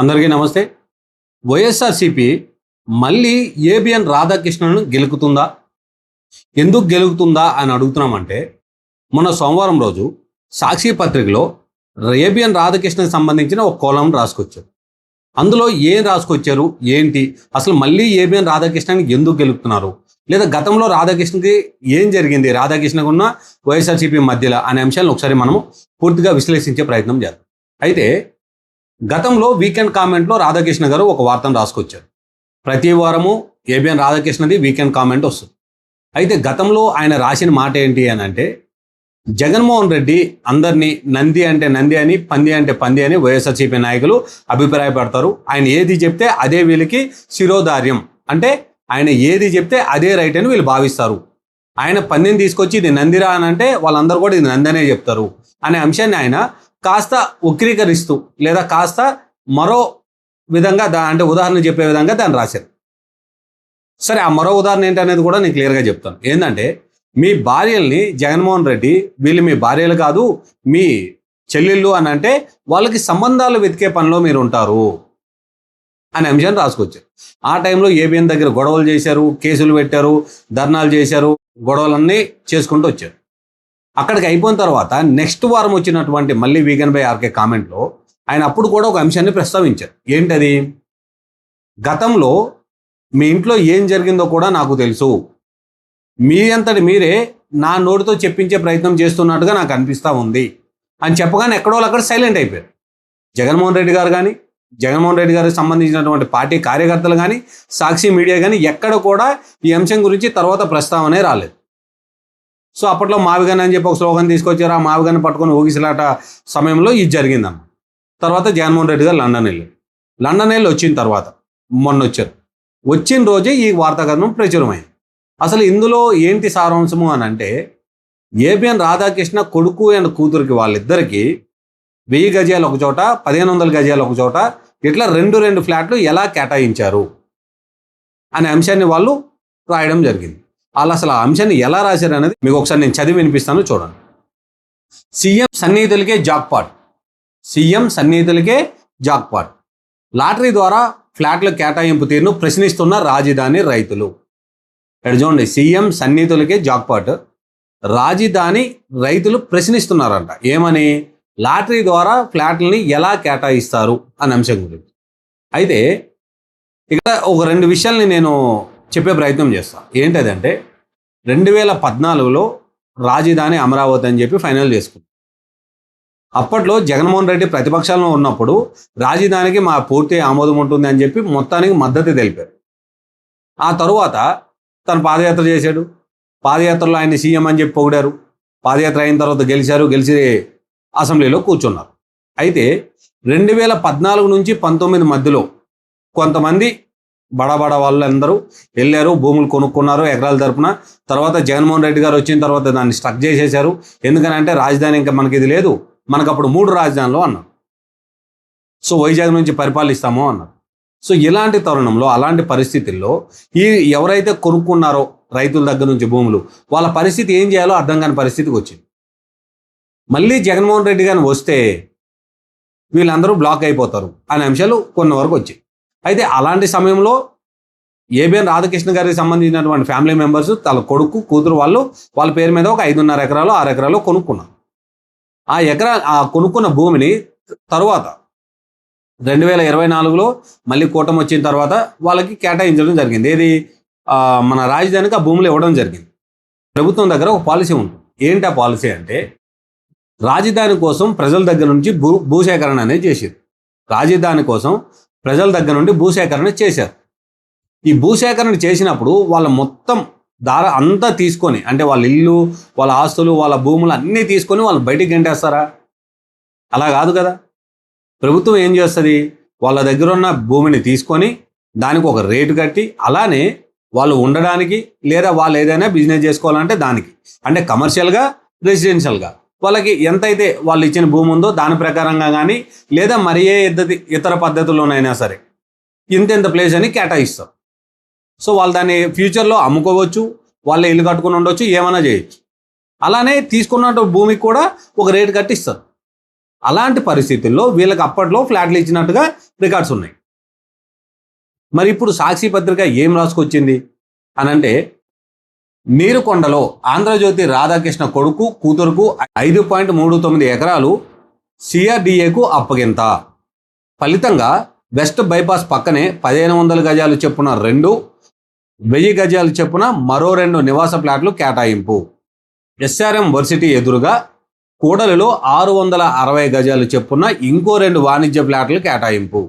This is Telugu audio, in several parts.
అందరికీ నమస్తే. వైఎస్ఆర్సీపీ మళ్ళీ ఏబిఎన్ రాధాకృష్ణను గెలుకుతుందా? ఎందుకు గెలుకుతుందా అని అడుగుతున్నామంటే, మొన్న సోమవారం రోజు సాక్షి పత్రికలో ఏబిఎన్ రాధాకృష్ణకి సంబంధించిన ఒక కాలమ్ రాసుకొచ్చారు. అందులో ఏం రాసుకొచ్చారు, ఏంటి, అసలు మళ్ళీ ఏబిఎన్ రాధాకృష్ణని ఎందుకు గెలుపుతున్నారు, లేదా గతంలో రాధాకృష్ణకి ఏం జరిగింది, రాధాకృష్ణకు ఉన్న వైఎస్ఆర్సీపీ మధ్యలో అనే అంశాలను ఒకసారి మనము పూర్తిగా విశ్లేషించే ప్రయత్నం చేద్దాం. అయితే గతంలో వీకెండ్ కామెంట్లో రాధాకృష్ణ గారు ఒక వార్తను రాసుకొచ్చారు. ప్రతి వారము ఏబిఎన్ రాధాకృష్ణది వీకెండ్ కామెంట్ వస్తుంది. అయితే గతంలో ఆయన రాసిన మాట ఏంటి అని అంటే, జగన్మోహన్ రెడ్డి అందరినీ నంది అంటే నంది అని, పంది అంటే పంది అని వైఎస్ఆర్సీపీ నాయకులు అభిప్రాయపడతారు. ఆయన ఏది చెప్తే అదే వీళ్ళకి శిరోధార్యం, అంటే ఆయన ఏది చెప్తే అదే రైట్ అని వీళ్ళు భావిస్తారు. ఆయన పందిని తీసుకొచ్చి ఇది నందిరా అని అంటే వాళ్ళందరూ కూడా ఇది నందనే చెప్తారు అనే అంశాన్ని ఆయన కాస్త వక్రీకరిస్తూ లేదా కాస్త మరో విధంగా అంటే ఉదాహరణ చెప్పే విధంగా దాన్ని రాశారు. సరే, ఆ మరో ఉదాహరణ ఏంటనేది కూడా నేను క్లియర్గా చెప్తాను. ఏంటంటే, మీ భార్యల్ని జగన్మోహన్ రెడ్డి వీళ్ళు మీ భార్యలు కాదు, మీ చెల్లెళ్ళు అని అంటే వాళ్ళకి సంబంధాలు వెతికే పనిలో మీరు ఉంటారు అనే అంశాన్ని రాసుకొచ్చారు. ఆ టైంలో ఏబిఎన్ దగ్గర గొడవలు చేశారు, కేసులు పెట్టారు, ధర్నాలు చేశారు, గొడవలన్నీ చేసుకుంటూ వచ్చారు. అక్కడికి అయిపోయిన తర్వాత నెక్స్ట్ వారం వచ్చినటువంటి మళ్ళీ వీగన్ బై ఆర్కే కామెంట్లో ఆయన అప్పుడు కూడా ఒక అంశాన్ని ప్రస్తావించారు. ఏంటది? గతంలో మీ ఇంట్లో ఏం జరిగిందో కూడా నాకు తెలుసు, మీ అంతటి మీరే నా నోటితో చెప్పించే ప్రయత్నం చేస్తున్నట్టుగా నాకు అనిపిస్తూ ఉంది అని చెప్పగానే ఎక్కడో అక్కడ సైలెంట్ అయిపోయారు. జగన్మోహన్ రెడ్డి గారు కానీ, జగన్మోహన్ రెడ్డి గారికి సంబంధించినటువంటి పార్టీ కార్యకర్తలు కానీ, సాక్షి మీడియా కానీ ఎక్కడ కూడా ఈ అంశం గురించి తర్వాత ప్రస్తావనే రాలేదు. సో అప్పట్లో మావిగన్ అని చెప్పి ఒక స్లోగన్ తీసుకొచ్చారు. ఆ మావిగన్ పట్టుకొని ఊగిసలాట సమయంలో ఇది జరిగిందన్న. తర్వాత జగన్మోహన్ రెడ్డి గారు లండన్ వెళ్ళి వచ్చిన తర్వాత మొన్న వచ్చారు. వచ్చిన రోజే ఈ వార్తాకథనం ప్రచురమైంది. అసలు ఇందులో ఏంటి సారాంశము అని అంటే, ఏబిఎన్ రాధాకృష్ణ కొడుకు అండ్ కూతురికి వాళ్ళిద్దరికీ 1000 గజాలు ఒక చోట, 1500 గజాలు ఒక చోట, ఇట్లా రెండు ఫ్లాట్లు ఎలా కేటాయించారు అనే అంశాన్ని వాళ్ళు రాయడం జరిగింది. వాళ్ళు అసలు ఆ అంశాన్ని ఎలా రాశారు అనేది మీకు ఒకసారి నేను చదివి వినిపిస్తాను, చూడండి. సీఎం సన్నిహితులకే జాక్పాట్, లాటరీ ద్వారా ఫ్లాట్ల కేటాయింపు తీరును ప్రశ్నిస్తున్న రాజధాని రైతులు. ఇక్కడ చూడండి, సీఎం సన్నిహితులకే జాక్పాట్, రాజధాని రైతులు ప్రశ్నిస్తున్నారంట. ఏమని? లాటరీ ద్వారా ఫ్లాట్లని ఎలా కేటాయిస్తారు అనే అంశం గురించి. అయితే ఇక్కడ ఒక 2 విషయాల్ని నేను చెప్పే ప్రయత్నం చేస్తాను. ఏంటంటే, 2014లో రాజధాని అమరావతి అని చెప్పి ఫైనల్ చేసుకుంది. అప్పట్లో జగన్మోహన్ రెడ్డి ప్రతిపక్షంలో ఉన్నప్పుడు రాజధానికి మా పూర్తి ఆమోదం ఉంటుంది అని చెప్పి మొత్తానికి మద్దతు తెలిపారు. ఆ తరువాత తను పాదయాత్ర చేశాడు. పాదయాత్రలో ఆయన సీఎం అని చెప్పి పొగిడారు. పాదయాత్ర అయిన తర్వాత గెలిచి అసెంబ్లీలో కూర్చున్నారు. అయితే 2014 నుంచి 19 మధ్యలో కొంతమంది బడా వాళ్ళందరూ వెళ్ళారు, భూములు కొనుక్కున్నారు ఎకరాల తరపున. తర్వాత జగన్మోహన్ రెడ్డి గారు వచ్చిన తర్వాత దాన్ని స్ట్రక్ చేసేశారు. ఎందుకనంటే రాజధాని ఇంకా మనకి ఇది లేదు, మనకు అప్పుడు 3 రాజధానులు అన్నారు. సో వైజాగ్ నుంచి పరిపాలిస్తామో అన్నారు. సో ఇలాంటి తరుణంలో, అలాంటి పరిస్థితుల్లో ఎవరైతే కొనుక్కున్నారో రైతుల దగ్గర నుంచి భూములు, వాళ్ళ పరిస్థితి ఏం చేయాలో అర్థం కాని పరిస్థితికి వచ్చింది. మళ్ళీ జగన్మోహన్ రెడ్డి గారిని వస్తే వీళ్ళందరూ బ్లాక్ అయిపోతారు అనే అంశాలు కొన్ని వరకు వచ్చాయి. అయితే అలాంటి సమయంలో ఏబిఎన్ రాధాకృష్ణ గారికి సంబంధించినటువంటి ఫ్యామిలీ మెంబర్స్ తన కొడుకు కూతురు వాళ్ళ పేరు మీద ఒక 5.5 ఎకరాలు 6 ఎకరాలు కొనుక్కున్నారు. ఆ కొనుక్కున్న భూమిని తరువాత 2024లో మళ్ళీ కూటమి వచ్చిన తర్వాత వాళ్ళకి కేటాయించడం జరిగింది. ఏది? మన రాజధానికి ఆ భూములు ఇవ్వడం జరిగింది. ప్రభుత్వం దగ్గర ఒక పాలసీ ఉంటుంది. ఏంటి ఆ పాలసీ అంటే, రాజధాని కోసం ప్రజల దగ్గర నుంచి భూసేకరణ అనేది చేశారు. రాజధాని కోసం ప్రజల దగ్గర నుండి భూసేకరణ చేశారు. ఈ భూసేకరణ చేసినప్పుడు వాళ్ళ మొత్తం అంతా తీసుకొని, అంటే వాళ్ళ ఇల్లు, వాళ్ళ ఆస్తులు, వాళ్ళ భూములు అన్నీ తీసుకొని వాళ్ళు బయటికి గంటేస్తారా? అలా కాదు కదా. ప్రభుత్వం ఏం చేస్తుంది? వాళ్ళ దగ్గర ఉన్న భూమిని తీసుకొని దానికి ఒక రేటు కట్టి, అలానే వాళ్ళు ఉండడానికి లేదా వాళ్ళు ఏదైనా బిజినెస్ చేసుకోవాలంటే దానికి, అంటే కమర్షియల్గా, రెసిడెన్షియల్గా వాళ్ళకి ఎంతైతే వాళ్ళు ఇచ్చిన భూమి ఉందో దాని ప్రకారంగా కానీ, లేదా మరి ఏ ఇతర పద్ధతుల్లోనైనా సరే ఇంత ప్లేస్ అని కేటాయిస్తారు. సో వాళ్ళు దాన్ని ఫ్యూచర్లో అమ్ముకోవచ్చు, వాళ్ళే ఇల్లు కట్టుకుని ఉండొచ్చు, ఏమైనా చేయొచ్చు. అలానే తీసుకున్న భూమికి కూడా ఒక రేటు కట్టిస్తారు. అలాంటి పరిస్థితుల్లో వీళ్ళకి అప్పట్లో ఫ్లాట్లు ఇచ్చినట్టుగా రికార్డ్స్ ఉన్నాయి. మరి ఇప్పుడు సాక్షి పత్రిక ఏం రాసుకొచ్చింది అని అంటే, నీరుకొండలో ఆంధ్రజ్యోతి రాధాకృష్ణ కొడుకు కూతురుకు 5.39 ఎకరాలు సిఆర్డిఏకు అప్పగింత. ఫలితంగా వెస్ట్ బైపాస్ పక్కనే 1500 గజాలు చెప్పున 1000 గజాలు చెప్పున మరో 2 నివాస ప్లాట్లు కేటాయింపు. ఎస్ఆర్ఎం వర్సిటీ ఎదురుగా కూడలిలో 660 గజాలు చెప్పున ఇంకో 2 వాణిజ్య ప్లాట్లు కేటాయింపు.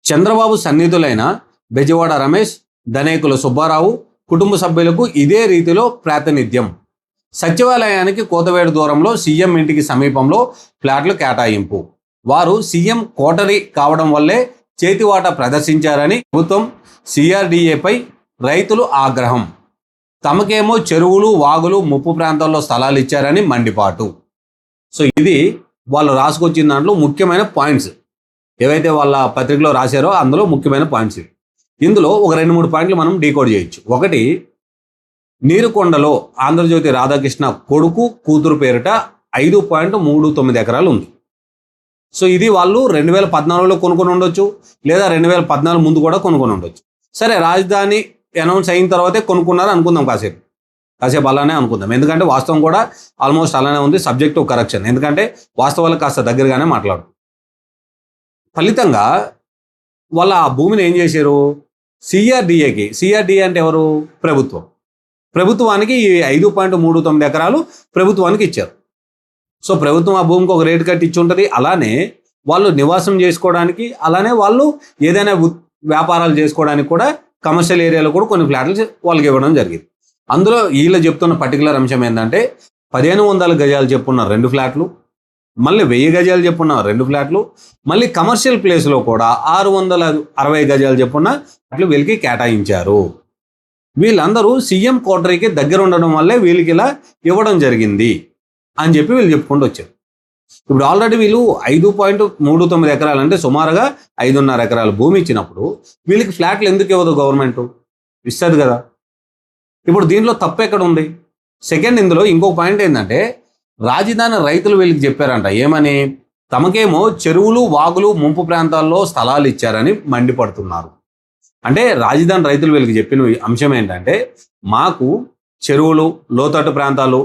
చంద్రబాబు సన్నిధులైన బెజవాడ రమేష్, దనేకుల సుబ్బారావు కుటుంబ సభ్యులకు ఇదే రీతిలో ప్రాతినిధ్యం. సచివాలయానికి కోతవేడు దూరంలో సీఎం ఇంటికి సమీపంలో ఫ్లాట్లు కేటాయింపు. వారు సీఎం కోటరీ కావడం వల్లే చేతివాట ప్రదర్శించారని ప్రభుత్వం సిఆర్డిఏపై రైతులు ఆగ్రహం. తమకేమో చెరువులు, వాగులు, ముప్పు ప్రాంతాల్లో స్థలాలు ఇచ్చారని మండిపాటు. సో ఇది వాళ్ళు రాసుకొచ్చిన దాంట్లో ముఖ్యమైన పాయింట్స్ ఏవైతే వాళ్ళ పత్రికలో రాశారో అందులో ముఖ్యమైన పాయింట్స్. ఇందులో ఒక 2-3 పాయింట్లు మనం డీకోడ్ చేయొచ్చు. ఒకటి, నీరుకొండలో ఆంధ్రజ్యోతి రాధాకృష్ణ కొడుకు కూతురు పేరిట 5.39 ఎకరాలు ఉంది. సో ఇది వాళ్ళు 2014లో కొనుక్కొని ఉండొచ్చు, లేదా 2014 ముందు కూడా కొనుక్కొని ఉండొచ్చు. సరే, రాజధాని అనౌన్స్ అయిన తర్వాతే కొనుక్కున్నారు అనుకుందాం, కాసేపు అలానే అనుకుందాం. ఎందుకంటే వాస్తవం కూడా ఆల్మోస్ట్ అలానే ఉంది, సబ్జెక్ట్ టు కరెక్షన్. ఎందుకంటే వాస్తవాలకు కాస్త దగ్గరగానే మాట్లాడు. ఫలితంగా వాళ్ళ ఆ భూమిని ఏం చేశారు, సిఆర్డిఏకి, సిఆర్డిఏ అంటే ఎవరు, ప్రభుత్వానికి ఈ 5.39 ఎకరాలు ప్రభుత్వానికి ఇచ్చారు. సో ప్రభుత్వం ఆ భూమికి ఒక రేటు కట్టి ఇచ్చి ఉంటుంది. అలానే వాళ్ళు నివాసం చేసుకోవడానికి, అలానే వాళ్ళు ఏదైనా వ్యాపారాలు చేసుకోవడానికి కూడా కమర్షియల్ ఏరియాలో కూడా కొన్ని ఫ్లాట్లు వాళ్ళకి ఇవ్వడం జరిగింది. అందులో వీళ్ళు చెప్తున్న పర్టికులర్ అంశం ఏంటంటే 1500 గజాలు చెప్పున్న 2 ఫ్లాట్లు, మళ్ళీ 1000 గజాలు చెప్పున్న 2 ఫ్లాట్లు, మళ్ళీ కమర్షియల్ ప్లేస్లో కూడా 660 గజాలు చెప్పున్న ఫ్లాట్లు వీళ్ళకి కేటాయించారు. వీళ్ళందరూ సీఎం కోటరీకి దగ్గర ఉండడం వల్లే వీళ్ళకి ఇలా ఇవ్వడం జరిగింది అని చెప్పి వీళ్ళు చెప్పుకుంటూ వచ్చారు. ఇప్పుడు ఆల్రెడీ వీళ్ళు 5.39 ఎకరాలు అంటే సుమారుగా 5.5 ఎకరాల భూమి ఇచ్చినప్పుడు వీళ్ళకి ఫ్లాట్లు ఎందుకు ఇవ్వదు, గవర్నమెంట్ ఇస్తుంది కదా. ఇప్పుడు దీంట్లో తప్పు ఎక్కడ ఉంది? సెకండ్, ఇందులో ఇంకొక పాయింట్ ఏంటంటే, రాజధాని రైతులు వీళ్ళకి చెప్పారంట ఏమని, తమకేమో చెరువులు, వాగులు, ముంపు ప్రాంతాల్లో స్థలాలు ఇచ్చారని మండిపడుతున్నారు. అంటే రాజధాని రైతులు వీళ్ళకి చెప్పిన అంశం ఏంటంటే, మాకు చెరువులు, లోతట్టు ప్రాంతాలు,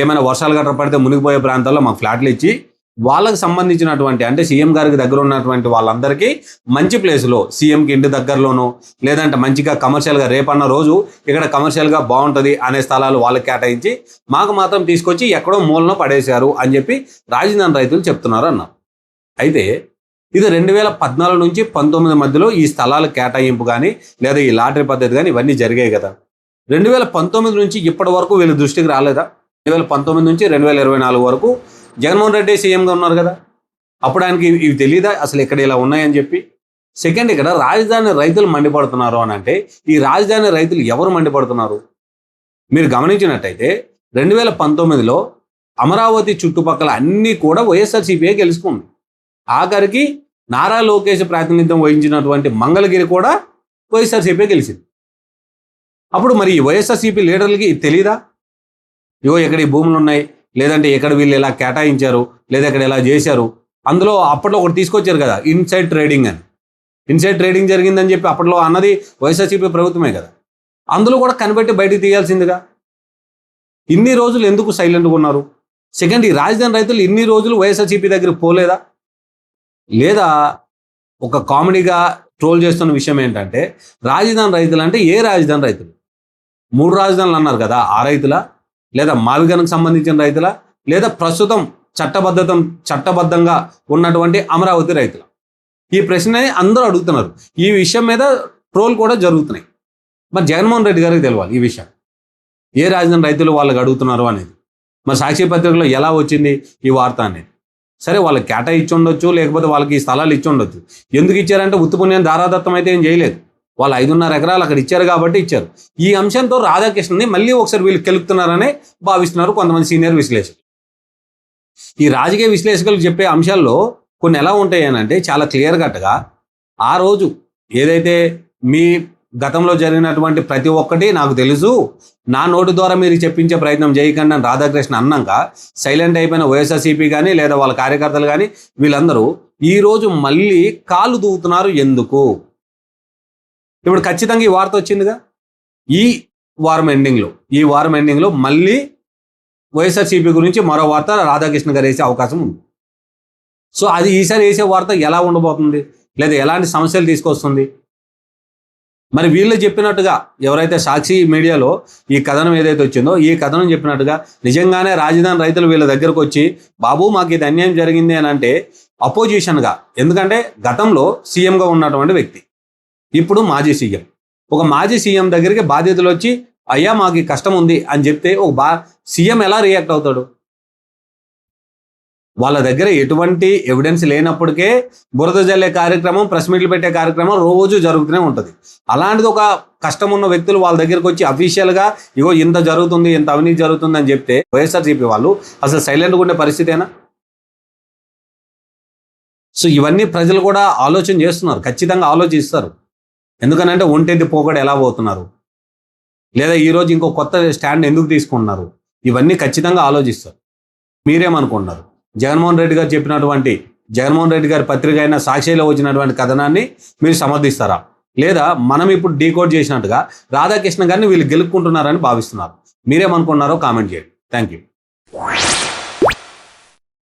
ఏమైనా వర్షాలు గట్రా పడితే మునిగిపోయే ప్రాంతాల్లో మాకు ఫ్లాట్లు ఇచ్చి వాళ్ళకి సంబంధించినటువంటి, అంటే సీఎం గారికి దగ్గర ఉన్నటువంటి వాళ్ళందరికీ మంచి ప్లేస్లో, సీఎంకి ఇంటి దగ్గరలోనో లేదంటే మంచిగా కమర్షియల్గా రేపన్న రోజు ఇక్కడ కమర్షియల్గా బాగుంటుంది అనే స్థలాలు వాళ్ళకి కేటాయించి మాకు మాత్రం తీసుకొచ్చి ఎక్కడో మూలన పడేశారు అని చెప్పి రాజధాని రైతులు చెప్తున్నారు అన్నారు. అయితే ఇది 2014 నుంచి 19 మధ్యలో ఈ స్థలాల కేటాయింపు కానీ లేదా ఈ లాటరీ పద్ధతి కానీ ఇవన్నీ జరిగాయి కదా. 2019 నుంచి ఇప్పటి వరకు వీళ్ళ దృష్టికి రాలేదా? 2019 నుంచి 2024 వరకు జగన్మోహన్ రెడ్డి సీఎంగా ఉన్నారు కదా, అప్పుడు ఆయనకి ఇవి తెలియదా అసలు ఇక్కడ ఇలా ఉన్నాయని చెప్పి? సెకండ్, ఇక్కడ రాజధాని రైతులు మండిపడుతున్నారు అని అంటే ఈ రాజధాని రైతులు ఎవరు మండిపడుతున్నారు? మీరు గమనించినట్టయితే 2019లో అమరావతి చుట్టుపక్కల అన్నీ కూడా వైఎస్ఆర్సీపీ గెలుచుకుంది. ఆఖరికి నారా లోకేష్ ప్రాతినిధ్యం వహించినటువంటి మంగళగిరి కూడా వైఎస్ఆర్సీపీ గెలిచింది. అప్పుడు మరి వైఎస్ఆర్సీపీ లీడర్లకి తెలియదా, ఇగో ఇక్కడ ఈ భూములు ఉన్నాయి, లేదంటే ఎక్కడ వీళ్ళు ఇలా కేటాయించారు, లేదా ఇక్కడ ఇలా చేశారు? అందులో అప్పట్లో ఒకటి తీసుకొచ్చారు కదా, ఇన్సైడ్ ట్రేడింగ్ అని. ఇన్సైడ్ ట్రేడింగ్ జరిగిందని చెప్పి అప్పట్లో అన్నది వైఎస్ఆర్సీపీ ప్రభుత్వమే కదా. అందులో కూడా కనిపెట్టి బయటికి తీయాల్సిందిగా. ఇన్ని రోజులు ఎందుకు సైలెంట్గా ఉన్నారు? సెకండ్, ఈ రాజధాని రైతులు ఇన్ని రోజులు వైఎస్ఆర్సీపీ దగ్గరికి పోలేదా? లేదా ఒక కామెడీగా ట్రోల్ చేస్తున్న విషయం ఏంటంటే, రాజధాని రైతులు అంటే ఏ రాజధాని రైతులు? 3 రాజధానులు అన్నారు కదా, ఆ రైతుల, లేదా మావిగనకు సంబంధించిన రైతుల, లేదా ప్రస్తుతం చట్టబద్ధంగా ఉన్నటువంటి అమరావతి రైతుల? ఈ ప్రశ్నని అందరూ అడుగుతున్నారు. ఈ విషయం మీద ట్రోల్ కూడా జరుగుతున్నాయి. మరి జగన్మోహన్ రెడ్డి గారికి తెలియాలి ఈ విషయం, ఏ రాజధాని రైతులు వాళ్ళకి అడుగుతున్నారు అనేది. మరి సాక్షి పత్రికలో ఎలా వచ్చింది ఈ వార్త అనేది? సరే, వాళ్ళకి కేటాయించి ఉండొచ్చు, లేకపోతే వాళ్ళకి ఈ స్థలాలు ఇచ్చి ఉండొచ్చు. ఎందుకు ఇచ్చారంటే ఉత్తుపుణ్యం దారాదత్తం అయితే ఏం చేయలేదు. వాళ్ళు 5.5 ఎకరాలు అక్కడ ఇచ్చారు కాబట్టి ఇచ్చారు. ఈ అంశంతో రాధాకృష్ణని మళ్ళీ ఒకసారి వీళ్ళు కెలుపుతున్నారనే భావిస్తున్నారు కొంతమంది సీనియర్ విశ్లేషకులు. ఈ రాజకీయ విశ్లేషకులు చెప్పే అంశాల్లో కొన్ని ఎలా ఉంటాయి అని అంటే చాలా క్లియర్ కట్గా, ఆ రోజు ఏదైతే మీ గతంలో జరిగినటువంటి ప్రతి ఒక్కటి నాకు తెలుసు, నా నోటి ద్వారా మీరు చెప్పించే ప్రయత్నం చేయకండి అని రాధాకృష్ణ అన్నాక సైలెంట్ అయిపోయిన వైఎస్ఆర్సీపీ కానీ లేదా వాళ్ళ కార్యకర్తలు కానీ వీళ్ళందరూ ఈరోజు మళ్ళీ కాలు దూవుతున్నారు ఎందుకు? ఇప్పుడు ఖచ్చితంగా ఈ వార్త వచ్చిందిగా. ఈ వారం ఎండింగ్లో మళ్ళీ వైఎస్ఆర్సీపీ గురించి మరో వార్త రాధాకృష్ణ గారు వేసే అవకాశం ఉంది. సో అది ఈసారి వేసే వార్త ఎలా ఉండబోతుంది, లేదా ఎలాంటి సమస్యలు తీసుకొస్తుంది? మరి వీళ్ళు చెప్పినట్టుగా ఎవరైతే సాక్షి మీడియాలో ఈ కథనం ఏదైతే వచ్చిందో ఈ కథనం చెప్పినట్టుగా నిజంగానే రాజధాని రైతులు వీళ్ళ దగ్గరకు వచ్చి బాబు మాకు ఇది అన్యాయం జరిగింది అని అంటే అపోజిషన్గా, ఎందుకంటే గతంలో సీఎంగా ఉన్నటువంటి వ్యక్తి, ఇప్పుడు మాజీ సీఎం, ఒక మాజీ సీఎం దగ్గరికి బాధ్యతలు వచ్చి అయ్యా మాకు ఈ కష్టం ఉంది అని చెప్తే ఒక సీఎం ఎలా రియాక్ట్ అవుతాడు? వాళ్ళ దగ్గర ఎటువంటి ఎవిడెన్స్ లేనప్పటికే బురద జల్లే కార్యక్రమం, ప్రెస్ మీట్లు పెట్టే కార్యక్రమం రోజు జరుగుతూనే ఉంటుంది. అలాంటిది ఒక కష్టం ఉన్న వ్యక్తులు వాళ్ళ దగ్గరకు వచ్చి అఫీషియల్గా ఇగో ఇంత జరుగుతుంది, ఇంత అవినీతి జరుగుతుంది అని చెప్తే వైఎస్ఆర్సీపీ వాళ్ళు అసలు సైలెంట్గా ఉండే పరిస్థితేనా? సో ఇవన్నీ ప్రజలు కూడా ఆలోచన చేస్తున్నారు, ఖచ్చితంగా ఆలోచిస్తారు. ఎందుకనంటే ఒంటెద్ది పోకడ ఎలా పోతున్నారు, లేదా ఈరోజు ఇంకో కొత్త స్టాండ్ ఎందుకు తీసుకుంటున్నారు, ఇవన్నీ ఖచ్చితంగా ఆలోచిస్తారు. మీరేమనుకుంటున్నారు? జగన్మోహన్ రెడ్డి గారి పత్రిక అయిన సాక్షిలో వచ్చినటువంటి కథనాన్ని మీరు సమర్థిస్తారా, లేదా మనం ఇప్పుడు డీకోడ్ చేసినట్టుగా రాధాకృష్ణ గారిని వీళ్ళు గెలుపుకుంటున్నారని భావిస్తున్నారు? మీరేమనుకుంటున్నారో కామెంట్ చేయండి. Thank you.